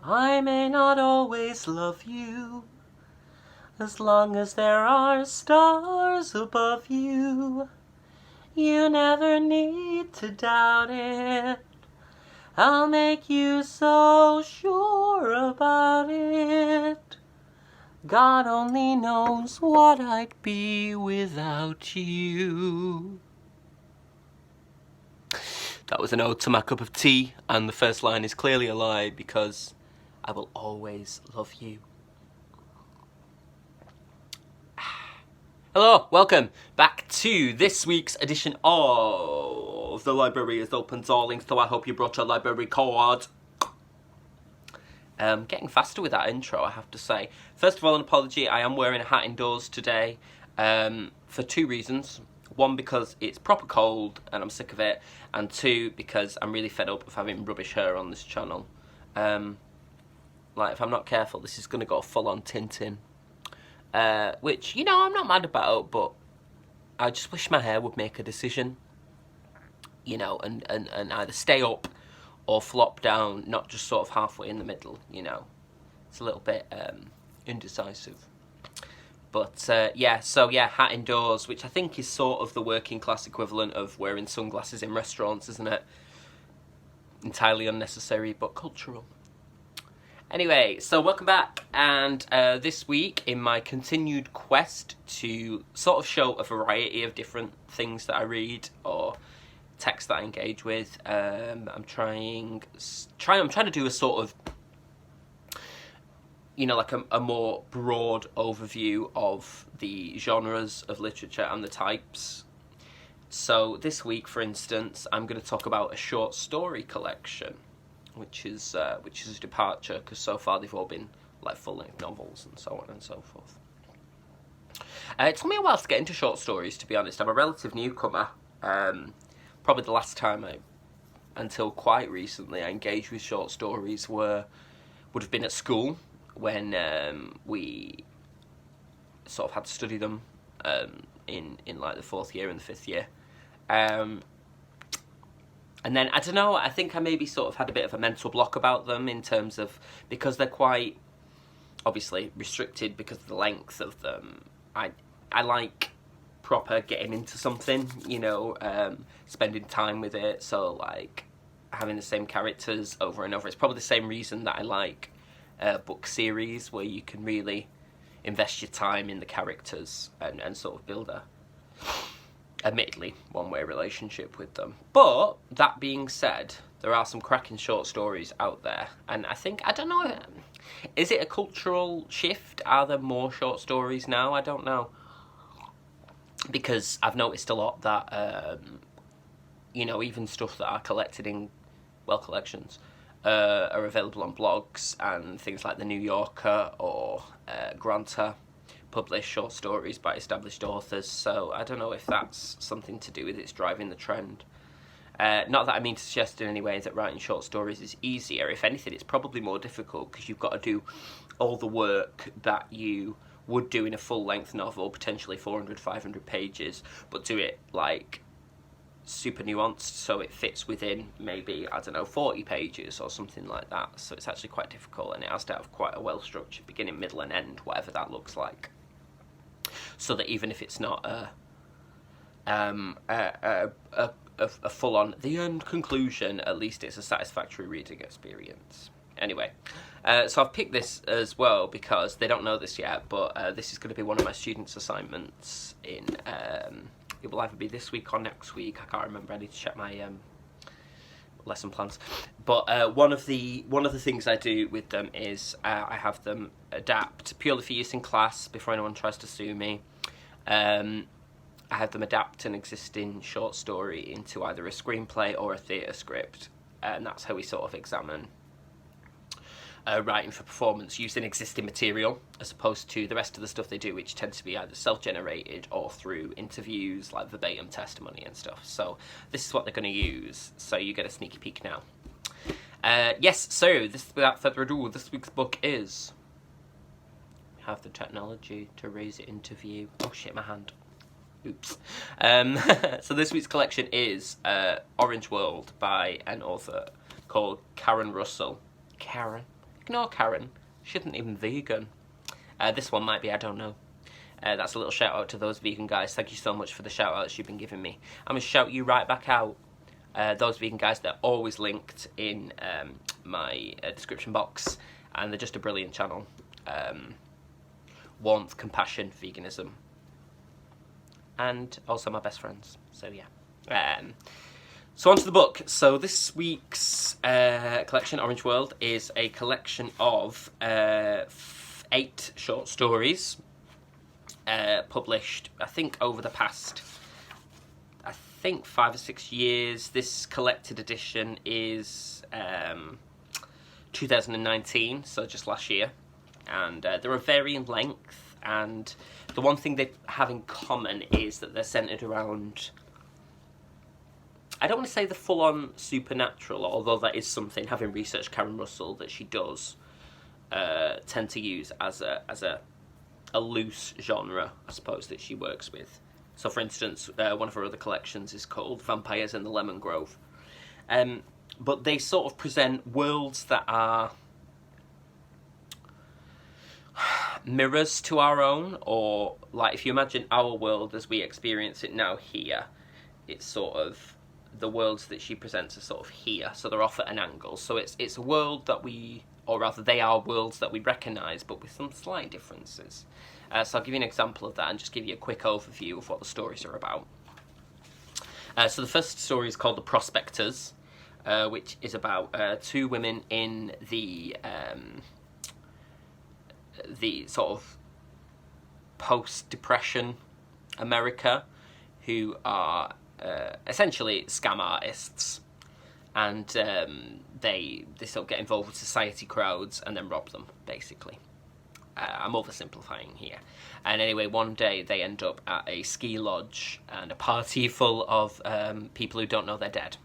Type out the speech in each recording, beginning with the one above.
I may not always love you, as long as there are stars above you. You never need to doubt it. I'll make you so sure about it. God only knows what I'd be without you. That was an ode to my cup of tea, and the first line is clearly a lie because I will always love you. Hello, welcome back to this week's edition of The Library is Open to All Links, so I hope you brought your library card. Getting faster with that intro, I have to say. First of all, an apology, I am wearing a hat indoors today for two reasons. One, because it's proper cold and I'm sick of it, and two, because I'm really fed up of having rubbish hair on this channel. Like, if I'm not careful, this is going to go full on Tintin. Which, you know, I'm not mad about, but I just wish my hair would make a decision, you know, and either stay up or flop down, not just sort of halfway in the middle, you know. It's a little bit indecisive. But, yeah, so, yeah, hat indoors, which I think is sort of the working class equivalent of wearing sunglasses in restaurants, isn't it? Entirely unnecessary, but cultural. Anyway, so welcome back, and this week, in my continued quest to sort of show a variety of different things that I read, or text that I engage with, I'm trying to do a sort of, you know, like a more broad overview of the genres of literature and the types. So this week, for instance, I'm going to talk about a short story collection, which is a departure, because so far they've all been like full-length novels and so on and so forth. It took me a while to get into short stories, to be honest. I'm a relative newcomer. Probably the last time until quite recently, I engaged with short stories would have been at school, when we sort of had to study them in like the fourth year and the fifth year. And then, I don't know, I think I maybe sort of had a bit of a mental block about them in terms of, because they're quite, obviously, restricted because of the length of them. I like proper getting into something, you know, spending time with it, so, like, having the same characters over and over. It's probably the same reason that I like book series, where you can really invest your time in the characters and sort of build a, admittedly, one-way relationship with them. But, that being said, there are some cracking short stories out there, and I don't know, is it a cultural shift? Are there more short stories now? I don't know. Because I've noticed a lot that, you know, even stuff that are collected in, well, collections, are available on blogs, and things like The New Yorker or Granta publish short stories by established authors, so I don't know if that's something to do with it's driving the trend. Not that I mean to suggest in any way that writing short stories is easier. If anything, it's probably more difficult, because you've got to do all the work that you would do in a full-length novel, potentially 400, 500 pages, but do it, like, super nuanced, so it fits within maybe, I don't know, 40 pages or something like that. So it's actually quite difficult, and it has to have quite a well-structured beginning, middle, and end, whatever that looks like. So that even if it's not a full-on, the end conclusion, at least it's a satisfactory reading experience. Anyway, so I've picked this as well because they don't know this yet, but this is going to be one of my students' assignments in, it will either be this week or next week, I can't remember, I need to check my lesson plans. But one of the things I do with them is I have them adapt, purely for use in class, before anyone tries to sue me. I have them adapt an existing short story into either a screenplay or a theatre script, and that's how we sort of examine writing for performance using existing material, as opposed to the rest of the stuff they do, which tends to be either self-generated or through interviews, like verbatim testimony and stuff. So this is what they're going to use, so you get a sneaky peek now. Yes, so without further ado, this week's book is... have the technology to raise it into view. Oh shit, my hand. Oops. So this week's collection is Orange World by an author called Karen Russell. Karen Ignore Karen. She isn't even vegan. This one might be, I don't know. That's a little shout out to those vegan guys. Thank you so much for the shout outs you've been giving me. I'm going to shout you right back out. Those vegan guys, they're always linked in my description box, and they're just a brilliant channel. Warmth, compassion, veganism, and also my best friends. So yeah. So on to the book. So this week's collection, Orange World, is a collection of 8 short stories published, I think, over the past 5 or 6 years. This collected edition is 2019, so just last year, and they're of varying length, and the one thing they have in common is that they're centered around, I don't want to say the full-on supernatural, although that is something, having researched Karen Russell, that she does tend to use as a loose genre, I suppose, that she works with. So, for instance, one of her other collections is called Vampires in the Lemon Grove. But they sort of present worlds that are mirrors to our own, or, like, if you imagine our world as we experience it now here, it's sort of, the worlds that she presents are sort of here, so they're off at an angle. So it's a world that we, or rather they are worlds that we recognise, but with some slight differences. So I'll give you an example of that and just give you a quick overview of what the stories are about. So the first story is called The Prospectors, which is about 2 women in the sort of post-Depression America, who are essentially scam artists, and they sort of get involved with society crowds and then rob them, basically. I'm oversimplifying here. And anyway, one day they end up at a ski lodge and a party full of people who don't know they're dead,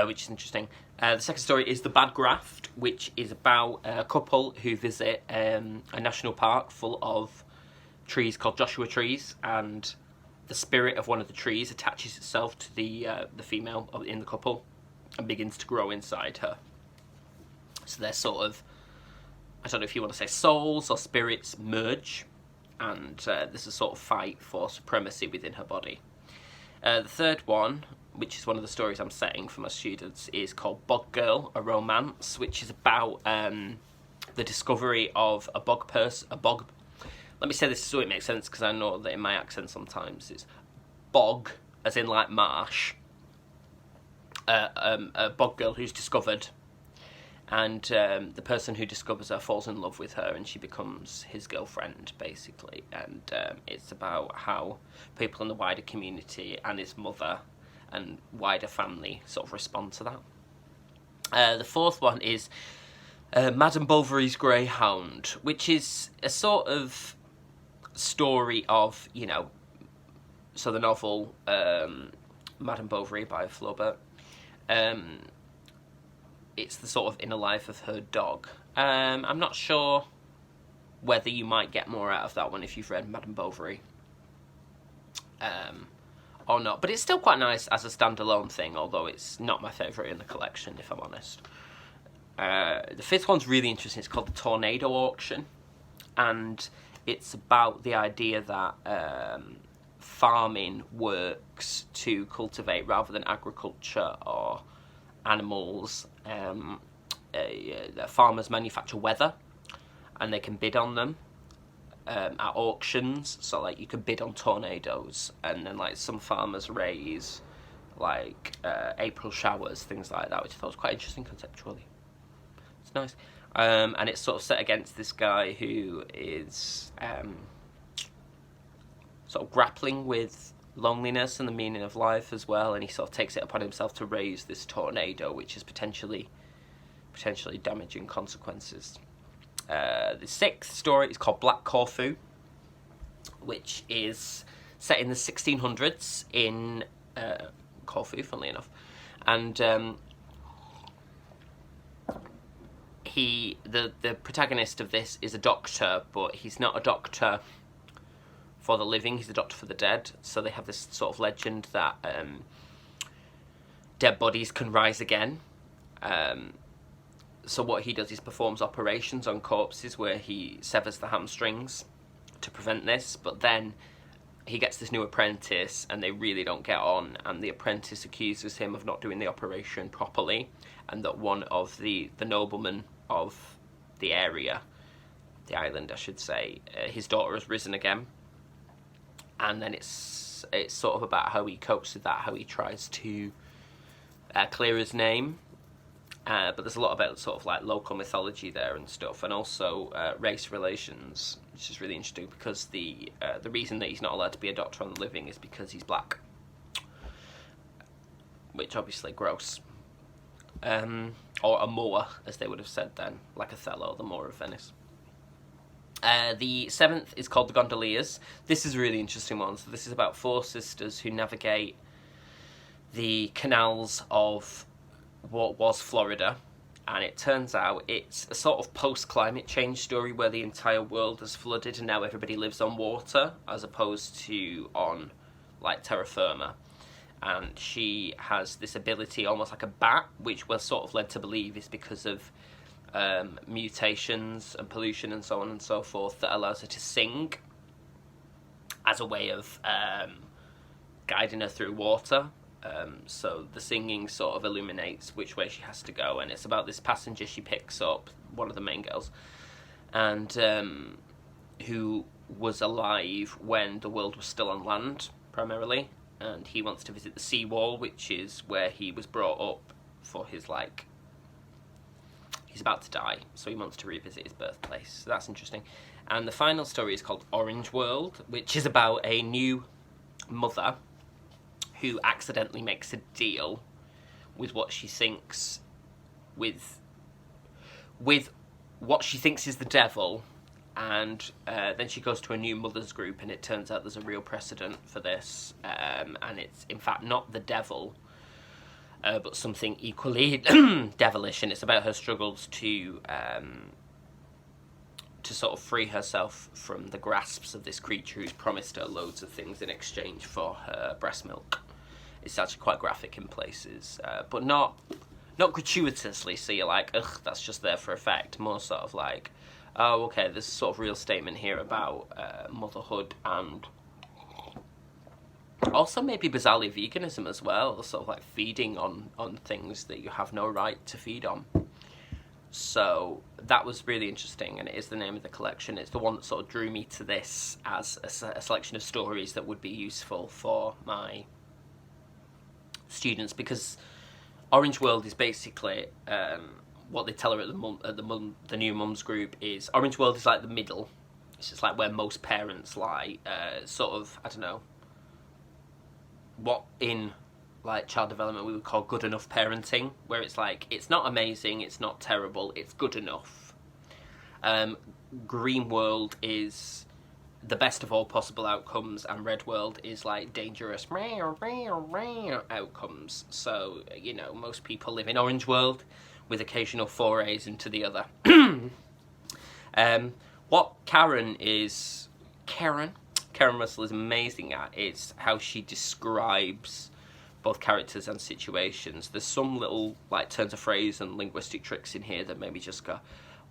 which is interesting. The second story is The Bad Graft, which is about a couple who visit a national park full of trees called Joshua trees, and the spirit of one of the trees attaches itself to the female in the couple and begins to grow inside her. So they're sort of, I don't know if you want to say souls or spirits merge, and there's a sort of fight for supremacy within her body. The third one, which is one of the stories I'm setting for my students, is called Bog Girl, a Romance, which is about the discovery of a bog. Let me say this so it makes sense, because I know that in my accent sometimes it's bog, as in like marsh. A bog girl who's discovered, and the person who discovers her falls in love with her, and she becomes his girlfriend, basically. And it's about how people in the wider community and his mother and wider family sort of respond to that. The fourth one is Madame Bovary's Greyhound, which is a sort of story of, you know, so the novel Madame Bovary by Flaubert. It's the sort of inner life of her dog. I'm not sure whether you might get more out of that one if you've read Madame Bovary or not, but it's still quite nice as a standalone thing, although it's not my favourite in the collection, if I'm honest. The fifth one's really interesting. It's called The Tornado Auction, and it's about the idea that farming works to cultivate rather than agriculture or animals. Farmers manufacture weather, and they can bid on them at auctions. So, like, you can bid on tornadoes, and then, like, some farmers raise, like, April showers, things like that, which I thought was quite interesting conceptually. It's nice. And it's sort of set against this guy who is sort of grappling with loneliness and the meaning of life as well, and he sort of takes it upon himself to raise this tornado, which has potentially damaging consequences. The sixth story is called Black Corfu, which is set in the 1600s in Corfu, funnily enough, and the protagonist of this is a doctor, but he's not a doctor for the living, he's a doctor for the dead. So they have this sort of legend that dead bodies can rise again. So what he does is performs operations on corpses where he severs the hamstrings to prevent this, but then he gets this new apprentice and they really don't get on, and the apprentice accuses him of not doing the operation properly, and that one of the noblemen of the area, the island I should say, his daughter has risen again, and then it's sort of about how he copes with that, how he tries to clear his name. But there's a lot about sort of like local mythology there and stuff, and also race relations, which is really interesting because the reason that he's not allowed to be a doctor on the living is because he's black, which obviously gross. Or a Moor, as they would have said then, like Othello, the Moor of Venice. The seventh is called the Gondoliers. This is a really interesting one. So this is about 4 sisters who navigate the canals of what was Florida, and it turns out it's a sort of post-climate change story where the entire world has flooded and now everybody lives on water as opposed to on like terra firma. And she has this ability almost like a bat, which we're sort of led to believe is because of mutations and pollution and so on and so forth, that allows her to sing as a way of guiding her through water. So the singing sort of illuminates which way she has to go, and it's about this passenger she picks up, one of the main girls, and who was alive when the world was still on land, primarily, and he wants to visit the seawall, which is where he was brought up for his, like, he's about to die, so he wants to revisit his birthplace, so that's interesting. And the final story is called Orange World, which is about a new mother who accidentally makes a deal with what she thinks with what she thinks is the devil, and then she goes to a new mothers group, and it turns out there's a real precedent for this, and it's in fact not the devil, but something equally devilish, and it's about her struggles to sort of free herself from the grasps of this creature who's promised her loads of things in exchange for her breast milk. It's actually quite graphic in places, but not gratuitously, so you're like, ugh, that's just there for effect. More sort of like, oh, okay, there's a sort of real statement here about motherhood, and also maybe bizarrely veganism as well, sort of like feeding on things that you have no right to feed on. So that was really interesting, and it is the name of the collection. It's the one that sort of drew me to this as a selection of stories that would be useful for my students, because Orange World is basically what they tell her at the new mums group is Orange World is like the middle. It's just like where most parents lie, sort of, I don't know, what in like child development we would call good enough parenting, where it's like, it's not amazing, it's not terrible, it's good enough. Green World is the best of all possible outcomes, and Red World is like dangerous outcomes. So, you know, most people live in Orange World with occasional forays into the other. What Karen Russell is amazing at is how she describes both characters and situations. There's some little like turns of phrase and linguistic tricks in here that made me just go,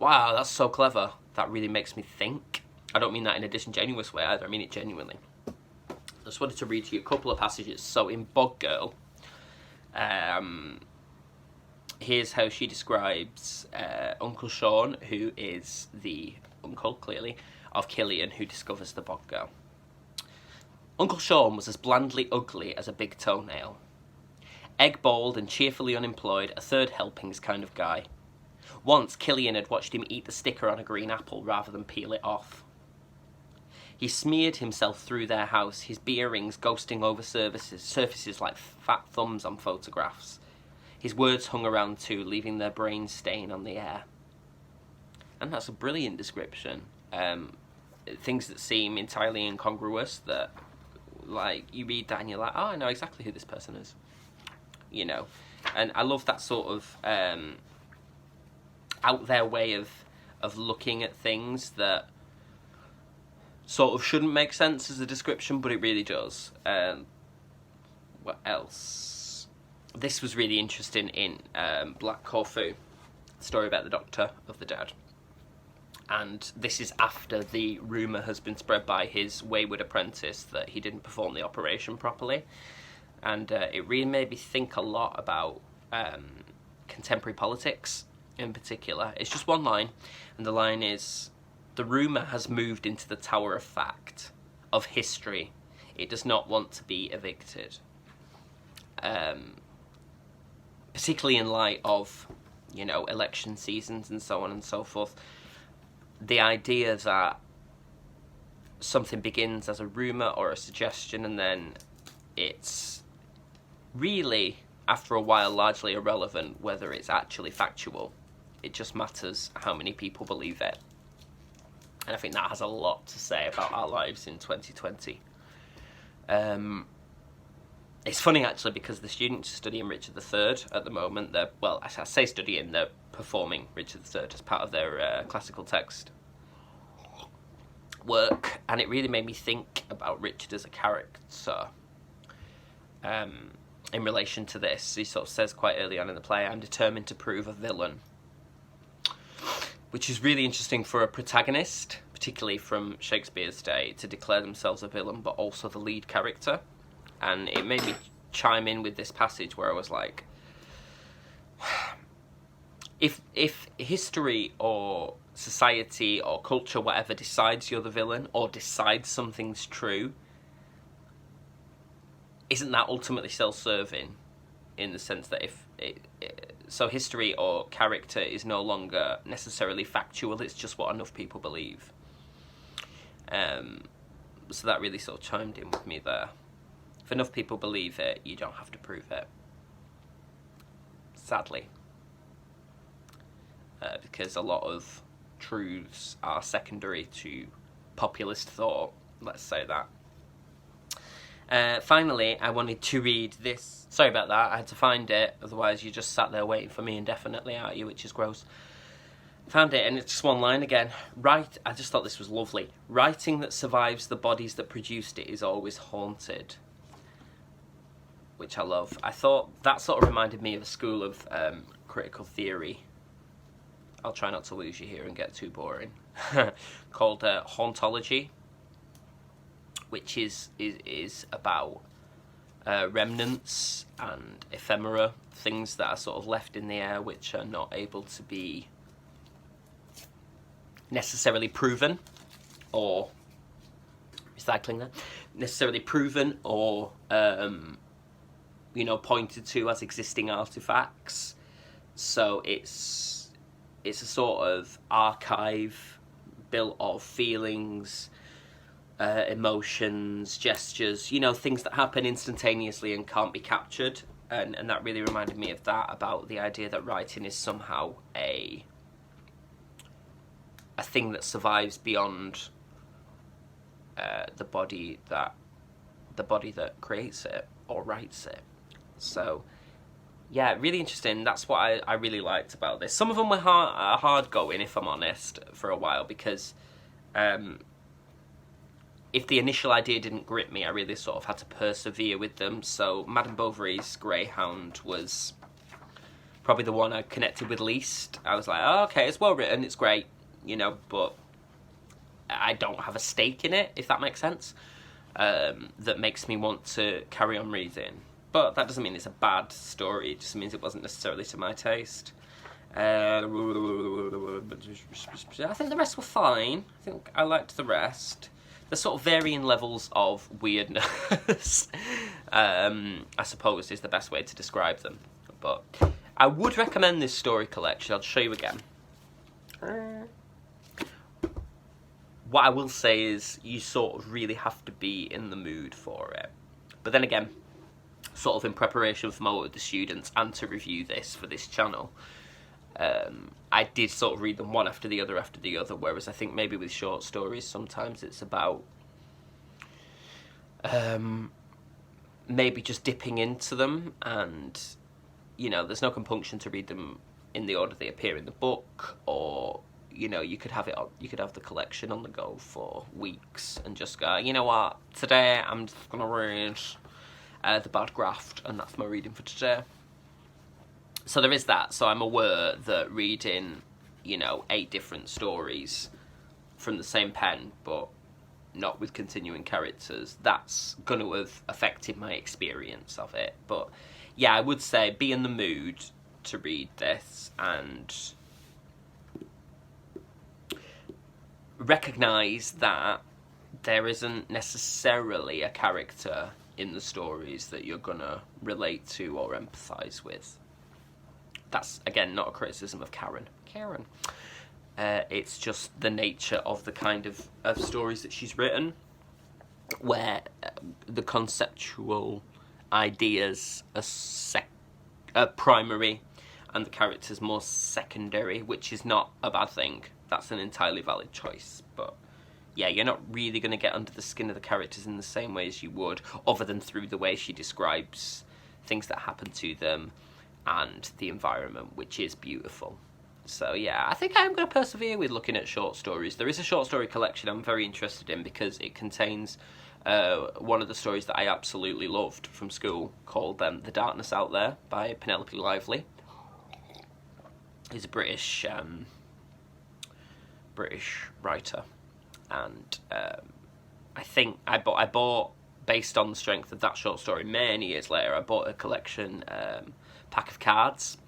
wow, that's so clever. That really makes me think. I don't mean that in a disingenuous way either, I mean it genuinely. I just wanted to read to you a couple of passages. So in Bog Girl, here's how she describes Uncle Sean, who is the uncle, clearly, of Killian, who discovers the Bog Girl. Uncle Sean was as blandly ugly as a big toenail. Egg-balled and cheerfully unemployed, a third helpings kind of guy. Once, Killian had watched him eat the sticker on a green apple rather than peel it off. He smeared himself through their house, his beer rings ghosting over surfaces like fat thumbs on photographs. His words hung around too, leaving their brains stain on the air. And that's a brilliant description. Things that seem entirely incongruous, that, like, you read that and you're like, oh, I know exactly who this person is. You know? And I love that sort of out there way of looking at things that sort of shouldn't make sense as a description, but it really does. What else? This was really interesting in Black Corfu. story about the Doctor of the Dead. And this is after the rumour has been spread by his wayward apprentice that he didn't perform the operation properly. And it really made me think a lot about contemporary politics in particular. It's just one line, and the line is, "The rumour has moved into the tower of fact, of history. It does not want to be evicted." Particularly in light of, you know, election seasons and so on and so forth. The idea that something begins as a rumour or a suggestion and then it's really, after a while, largely irrelevant whether it's actually factual. It just matters how many people believe it. And I think that has a lot to say about our lives in 2020. It's funny, actually, because the students studying Richard III at the moment, they're, well, I say studying, they're performing Richard III as part of their classical text work, and it really made me think about Richard as a character. In relation to this, he sort of says quite early on in the play, "I'm determined to prove a villain," which is really interesting for a protagonist, particularly from Shakespeare's day, to declare themselves a villain, but also the lead character. And it made me chime in with this passage where I was like, if history or society or culture, whatever, decides you're the villain or decides something's true, isn't that ultimately self-serving in the sense that so history or character is no longer necessarily factual, it's just what enough people believe. So that really sort of chimed in with me there. If enough people believe it, you don't have to prove it. Sadly. Because a lot of truths are secondary to populist thought, let's say that. Finally, I wanted to read this. Sorry about that, I had to find it, otherwise you just sat there waiting for me indefinitely, aren't you, which is gross. Found it, and it's just one line again. I just thought this was lovely. "Writing that survives the bodies that produced it is always haunted." Which I love. I thought that sort of reminded me of a school of critical theory. I'll try not to lose you here and get too boring. Called hauntology, which is about remnants and ephemera, things that are sort of left in the air which are not able to be necessarily proven, or recycling that, necessarily proven or pointed to as existing artifacts. So it's a sort of archive built of feelings, emotions, gestures, things that happen instantaneously and can't be captured. And that really reminded me of that, about the idea that writing is somehow a thing that survives beyond the body that creates it or writes it. So, yeah, really interesting. That's what I really liked about this. Some of them were hard going, if I'm honest, for a while, because if the initial idea didn't grip me, I really sort of had to persevere with them. So Madame Bovary's Greyhound was probably the one I connected with least. I was like, oh, okay, it's well written, it's great, but I don't have a stake in it, if that makes sense, that makes me want to carry on reading. But that doesn't mean it's a bad story, it just means it wasn't necessarily to my taste. I think the rest were fine. I think I liked the rest. They're sort of varying levels of weirdness, I suppose is the best way to describe them. But I would recommend this story collection. I'll show you again. What I will say is you sort of really have to be in the mood for it. But then again, sort of in preparation for my work with the students and to review this for this channel, I did sort of read them one after the other, whereas I think maybe with short stories sometimes it's about maybe just dipping into them, and there's no compunction to read them in the order they appear in the book, or you could have the collection on the go for weeks and just go, you know what, today I'm just gonna read The Bad Graft, and that's my reading for today. So there is that. So I'm aware that reading, you know, 8 different stories from the same pen, but not with continuing characters, that's going to have affected my experience of it. But yeah, I would say be in the mood to read this and recognise that there isn't necessarily a character in the stories that you're going to relate to or empathise with. That's, again, not a criticism of Karen. It's just the nature of the kind of stories that she's written, where the conceptual ideas are primary and the characters more secondary, which is not a bad thing. That's an entirely valid choice. But yeah, you're not really going to get under the skin of the characters in the same way as you would, other than through the way she describes things that happen to them and the environment, which is beautiful. So yeah, I think I'm going to persevere with looking at short stories. There is a short story collection I'm very interested in because it contains one of the stories that I absolutely loved from school called The Darkness Out There by Penelope Lively. He's a British writer, and I think I bought based on the strength of that short story many years later. I bought a collection pack of cards.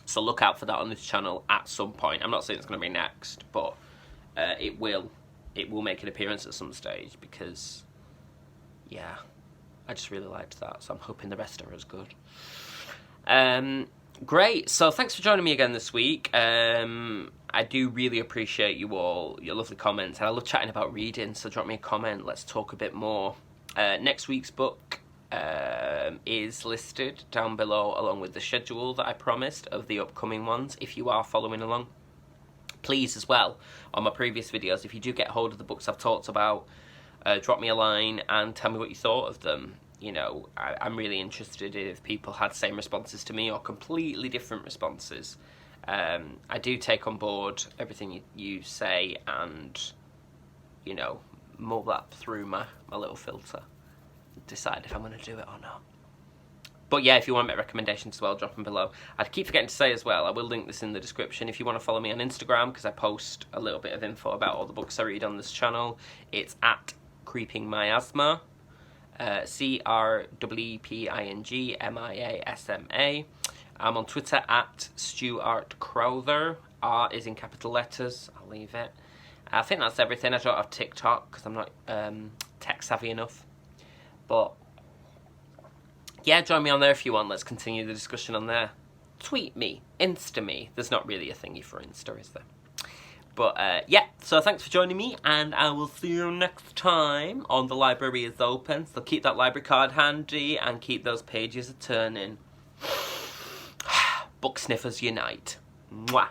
So look out for that on this channel at some point. I'm not saying it's going to be next, but it will make an appearance at some stage because, yeah, I just really liked that. So I'm hoping the rest are as good. Great. So thanks for joining me again this week. I do really appreciate you all, your lovely comments. And I love chatting about reading, so drop me a comment. Let's talk a bit more. Next week's book is listed down below along with the schedule that I promised of the upcoming ones. If you are following along, please as well, on my previous videos, if you do get hold of the books I've talked about, drop me a line and tell me what you thought of them. You know, I'm really interested if people had same responses to me or completely different responses. I do take on board everything you say and, you know, mull that through my little filter. Decide if I'm going to do it or not. But yeah, if you want to make recommendations as well, drop them below. I keep forgetting to say as well, I will link this in the description. If you want to follow me on Instagram, because I post a little bit of info about all the books I read on this channel, it's at Creeping Miasma, CREEPINGMIASMA. I'm on Twitter at Stuart Crowther. R is in capital letters. I'll leave it. I think that's everything. I don't have TikTok because I'm not tech savvy enough. But yeah, join me on there if you want. Let's continue the discussion on there. Tweet me, Insta me. There's not really a thingy for Insta, is there? But yeah, so thanks for joining me, and I will see you next time on The Library is Open. So keep that library card handy and keep those pages a-turning. Book sniffers unite. Mwah.